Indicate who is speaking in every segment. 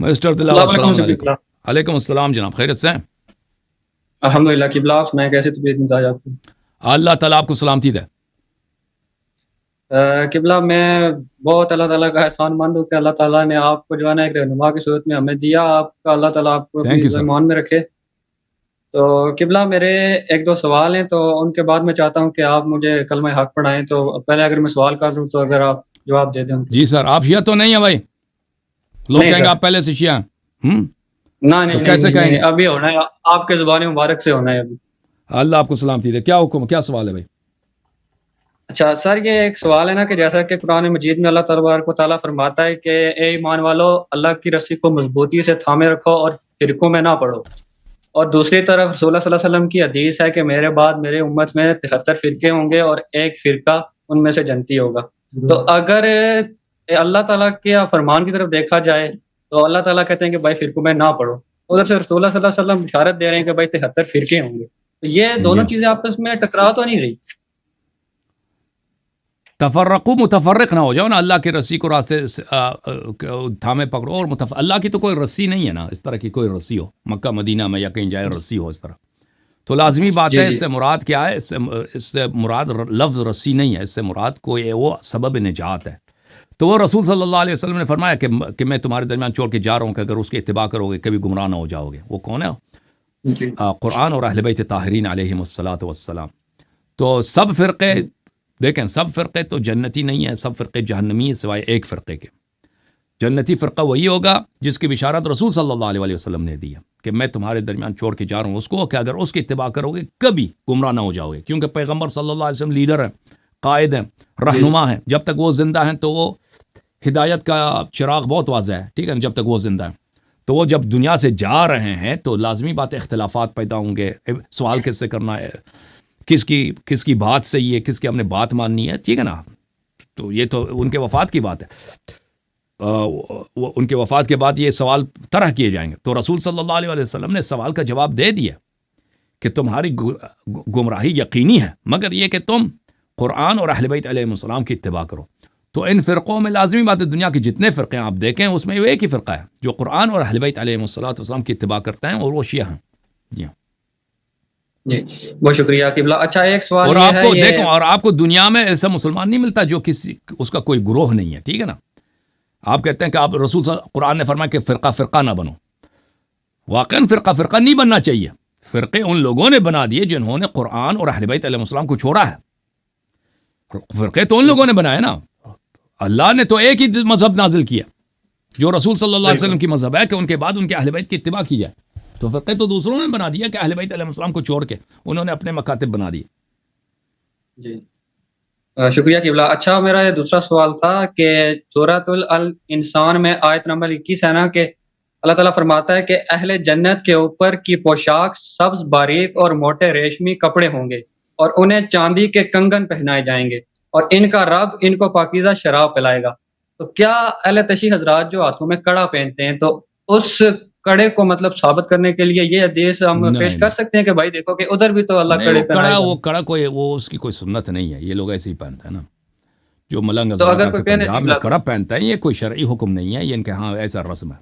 Speaker 1: Mister دلاور السلام علیکم. علیکم السلام جناب, خیریت سے ہیں؟
Speaker 2: الحمدللہ. قبلہ آپ سنائیں کیسے طبیعت مزاج آپ کی؟
Speaker 1: اللہ تعالیٰ آپ کو سلامتی دے.
Speaker 2: قبلہ میں بہت اللہ تعالیٰ کا احسان مند ہوں کہ اللہ تعالیٰ نے آپ کو جو ہے نا ایک رہنما کی صورت میں ہمیں دیا. آپ کا اللہ تعالیٰ آپ کو اپنی ایمان میں رکھے. تو قبلہ میرے ایک دو سوال ہیں, تو ان کے بعد میں چاہتا ہوں کہ آپ مجھے کلمہ حق پڑھائیں. تو پہلے اگر میں سوال کر دوں تو اگر آپ جواب دے دیں.
Speaker 1: جی سر. آپ شیعہ تو نہیں ہیں بھائی؟ لوگ کہیں گے آپ پہلے سے شیعہ ہیں.
Speaker 2: نہیں, کیسے کہیں گے؟ ابھی ہونا ہے, آپ کے زبان مبارک سے ہونا ہے ابھی. اللہ
Speaker 1: آپ کو سلامتی دے. کیا حکم, کیا سوال ہے بھائی؟
Speaker 2: اچھا سر, یہ ایک سوال ہے نا کہ جیسا کہ قرآن مجید میں اللہ تبارک و تعالیٰ فرماتا ہے کہ اے ایمان والو اللہ کی رسی کو مضبوطی سے تھامے رکھو اور فرقوں میں نہ پڑو. اور دوسری طرف رسول اللہ صلی اللہ علیہ وسلم کی حدیث ہے کہ میرے بعد میرے امت میں 73 فرقے ہوں گے اور ایک فرقہ ان میں سے جنتی ہوگا. تو اگر اللہ تعالیٰ کے فرمان کی طرف دیکھا جائے تو اللہ تعالیٰ کہتے ہیں کہ بھائی فرقوں میں نہ پڑو, ادھر سے رسول اللہ صلی اللہ علیہ وسلم بشارت دے رہے ہیں کہ بھائی 73 فرقے ہوں گے. تو یہ دونوں چیزیں آپس میں ٹکرا تو نہیں رہی؟
Speaker 1: تفرقو متفرق نہ ہو جاؤ نا, اللہ کی رسی کو راستے تھامے پکڑو. اور اللہ کی تو کوئی رسی نہیں ہے نا, اس طرح کی کوئی رسی ہو مکہ مدینہ میں یا کہیں جائے رسی ہو اس طرح. تو لازمی بات ہے, اس سے مراد کیا ہے؟ اس سے مراد لفظ رسی نہیں ہے, اس سے مراد کوئی وہ سبب نجات ہے. تو وہ رسول صلی اللہ علیہ وسلم نے فرمایا کہ میں تمہارے درمیان چھوڑ کے جا رہا ہوں کہ اگر اس کی اتباع کرو گے کبھی گمراہ نہ ہو جاؤ گے. وہ کون ہے؟ قرآن اور اہل بیت طاہرین علیہم الصلاۃ والسلام. تو سب فرقے دیکھیں, سب فرقے تو جنتی نہیں ہیں, سب فرقے جہنمی ہیں سوائے ایک فرقے کے. جنتی فرقہ وہی ہوگا جس کی بشارت رسول صلی اللہ علیہ وسلم نے دی ہے کہ میں تمہارے درمیان چھوڑ کے جا رہا ہوں اس کو کہ اگر اس کی اتباع کرو گے کبھی گمراہ نہ ہو جاؤ گے. کیونکہ پیغمبر صلی اللہ علیہ وسلم لیڈر ہیں, قائد ہیں, رہنما ہیں. جب تک وہ زندہ ہیں تو وہ ہدایت کا چراغ بہت واضح ہے, ٹھیک ہے نا. جب تک وہ زندہ ہیں تو وہ جب دنیا سے جا رہے ہیں تو لازمی بات اختلافات پیدا ہوں گے. سوال کس سے کرنا ہے, کس کی بات صحیح ہے, کس کی ہم نے بات ماننی ہے, ٹھیک ہے نا. تو یہ تو ان کے وفات کی بات ہے. ان کے وفات کے بعد یہ سوال طرح کیے جائیں گے. تو رسول صلی اللہ علیہ وسلم نے سوال کا جواب دے دیا کہ تمہاری گمراہی یقینی ہے مگر یہ کہ تم قرآن اور اہل بیت علیہ السلام کی اتباع کرو. تو ان فرقوں میں لازمی بات ہے, دنیا کے جتنے فرقے ہیں آپ دیکھیں اس میں ایک ہی فرقہ ہے جو قرآن اور اہل بیت علیہ السلام کی اتباع کرتے ہیں, اور وہ شیعہ ہیں. جی
Speaker 2: جی بہت شکریہ قبلہ. اچھا ایک سوال
Speaker 1: اور
Speaker 2: یہ
Speaker 1: آپ کو
Speaker 2: ہے,
Speaker 1: دیکھو, اور آپ کو دنیا میں ایسا مسلمان نہیں ملتا جو اس کا کوئی گروہ نہیں ہے, ٹھیک ہے نا. آپ کہتے ہیں کہ آپ رسول قرآن نے فرمایا کہ فرقہ نہ بنو. واقعاً فرقہ نہیں بننا چاہیے. فرقے ان لوگوں نے بنا دیے جنہوں نے قرآن اور اہل بیت علیہ السلام کو چھوڑا ہے. فرقے تو ان لوگوں نے بنائے نا. اللہ نے تو ایک ہی مذہب نازل کیا جو رسول صلی اللہ علیہ وسلم کی مذہب ہے کہ ان کے بعد ان کے اہل بیت کی اتباع کی جائے. تو فرقے تو دوسروں نے بنا دیا کہ اہل بیت علیہ السلام کو چھوڑ کے انہوں نے اپنے مکاتب بنا دیے.
Speaker 2: جی شکریہ قبلہ. اچھا میرا یہ دوسرا سوال تھا کہ سورۃ الانسان میں آیت نمبر 21 ہے نا کہ اللہ تعالیٰ فرماتا ہے کہ اہل جنت کے اوپر کی پوشاک سبز باریک اور موٹے ریشمی کپڑے ہوں گے اور انہیں چاندی کے کنگن پہنائے جائیں گے اور ان کا رب ان کو پاکیزہ شراب پلائے گا. تو کیا اہل تشیع حضرات جو ہاتھوں میں کڑا پہنتے ہیں تو اس کڑے کو مطلب ثابت کرنے کے لیے یہ حدیث ہم پیش کر سکتے ہیں کہ بھائی دیکھو کہ ادھر بھی تو اللہ کڑے پہنائے گا؟
Speaker 1: وہ کڑا کوئی وہ اس کی کوئی سنت نہیں ہے, یہ لوگ ایسے ہی پہنتے ہیں نا. جو ملنگ
Speaker 2: تو اگر کوئی
Speaker 1: پنجاب میں کڑا پہنتا ہے یہ کوئی شرعی حکم نہیں ہے, یہ ان کے ہاں ایسا رسم ہے.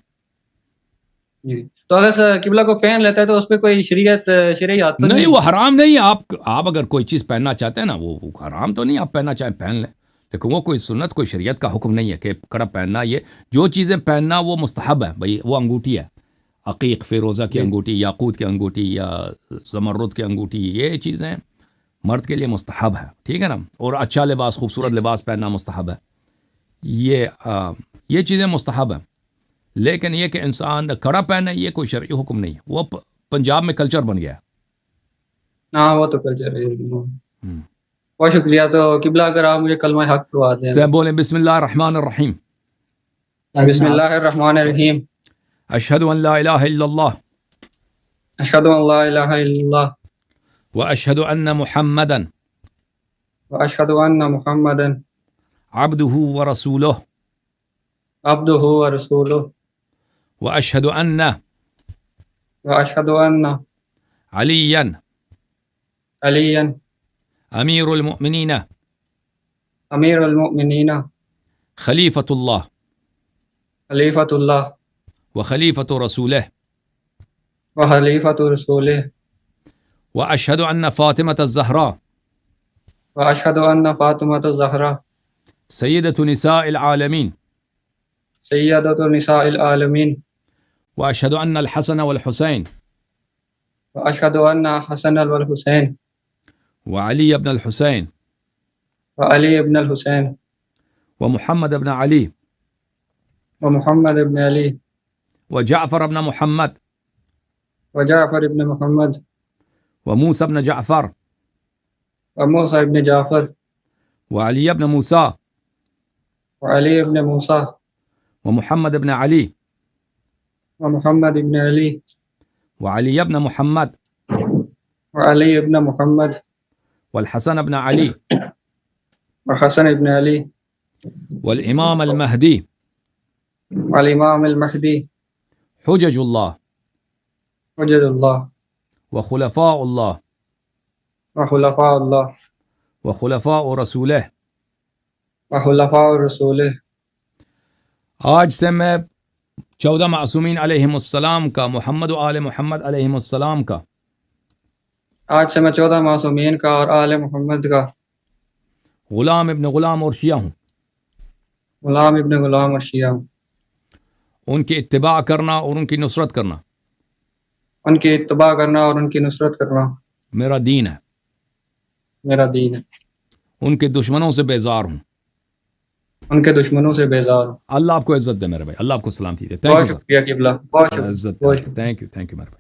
Speaker 2: جی تو اگر قبلہ کو پہن لیتا ہے تو اس پہ کوئی شرعی حد تو
Speaker 1: نہیں, وہ حرام نہیں ہے. آپ اگر کوئی چیز پہننا چاہتے ہیں نا وہ حرام تو نہیں, آپ پہننا چاہیں پہن لیں, لیکن وہ کوئی سنت کوئی شریعت کا حکم نہیں ہے کہ کڑا پہننا. یہ جو چیزیں پہننا وہ مستحب ہے بھائی. وہ انگوٹھی ہے, عقیق فیروزہ کی انگوٹھی, یاقوت کی انگوٹھی یا زمرد کی انگوٹھی, یہ چیزیں مرد کے لیے مستحب ہے, ٹھیک ہے نا. اور اچھا لباس, خوبصورت لباس پہننا مستحب ہے. یہ چیزیں مستحب ہیں. لیکن یہ کہ انسان کڑا پہنے یہ کوئی شرعی حکم نہیں ہے. وہ پنجاب میں کلچر بن گیا ہے.
Speaker 2: ہاں وہ تو کلچر ہے. بہت شکریہ. تو قبلہ اگر آپ مجھے کلمہ حق پڑھوا دیں.
Speaker 1: سے بولیں بسم اللہ الرحمن الرحیم.
Speaker 2: بسم اللہ الرحمن الرحیم.
Speaker 1: اشہد ان لا الہ الا اللہ.
Speaker 2: اشہد ان لا الہ الا اللہ.
Speaker 1: واشہد ان محمدا.
Speaker 2: واشہد ان محمدا.
Speaker 1: عبدہ ورسولہ.
Speaker 2: عبدہ ورسولہ.
Speaker 1: واشہد ان.
Speaker 2: واشہد ان.
Speaker 1: علیا.
Speaker 2: علیا.
Speaker 1: امیر المؤمنین.
Speaker 2: امیر المؤمنین.
Speaker 1: خلیفۃ اللہ.
Speaker 2: خلیفۃ اللہ.
Speaker 1: وخليفة رسوله
Speaker 2: وخليفة رسوله
Speaker 1: وأشهد أن فاطمة الزهراء
Speaker 2: وأشهد أن فاطمة الزهراء
Speaker 1: سيدة نساء العالمين
Speaker 2: سيدة نساء العالمين
Speaker 1: وأشهد أن الحسن والحسين
Speaker 2: وأشهد أن حسن والحسين
Speaker 1: وعلي بن الحسين
Speaker 2: وعلي بن الحسين
Speaker 1: ومحمد بن علي
Speaker 2: ومحمد بن علي
Speaker 1: وجعفر بن محمد
Speaker 2: وجعفر بن محمد
Speaker 1: وموسى بن جعفر
Speaker 2: وموسى بن جعفر
Speaker 1: وعلي بن موسى
Speaker 2: وعلي بن موسى
Speaker 1: ومحمد بن علي
Speaker 2: ومحمد بن علي
Speaker 1: وعلي بن محمد
Speaker 2: وعلي بن محمد
Speaker 1: والحسن بن علي
Speaker 2: وحسن بن علي
Speaker 1: والإمام المهدي
Speaker 2: والإمام المهدي
Speaker 1: حجج الله
Speaker 2: وجد الله
Speaker 1: وخلفاء الله
Speaker 2: وخلفاء الله
Speaker 1: وخلفاء رسوله.
Speaker 2: وخلفاء رسوله.
Speaker 1: آج سے میں 14 معصومین علیہم السلام کا، محمد و آل محمد علیہم السلام کا،
Speaker 2: آج سے میں 14 معصومین کا اور آل محمد کا
Speaker 1: غلام ابن غلام اور شیعہ ہوں.
Speaker 2: غلام ابن غلام اور شیعہ ہوں.
Speaker 1: ان کی اتباع کرنا اور ان کی نصرت کرنا
Speaker 2: ان کی اتباع کرنا اور ان کی نصرت کرنا
Speaker 1: میرا دین ہے.
Speaker 2: میرا دین ہے.
Speaker 1: ان کے دشمنوں سے بیزار ہوں.
Speaker 2: ان کے دشمنوں سے بیزار ہوں.
Speaker 1: اللہ آپ کو عزت دے میرے بھائی، اللہ آپ کو سلامتی دے.
Speaker 2: بہت شکریہ قبلہ، بہت
Speaker 1: عزت
Speaker 2: شکریہ.
Speaker 1: تھینک یو میرے بھائی.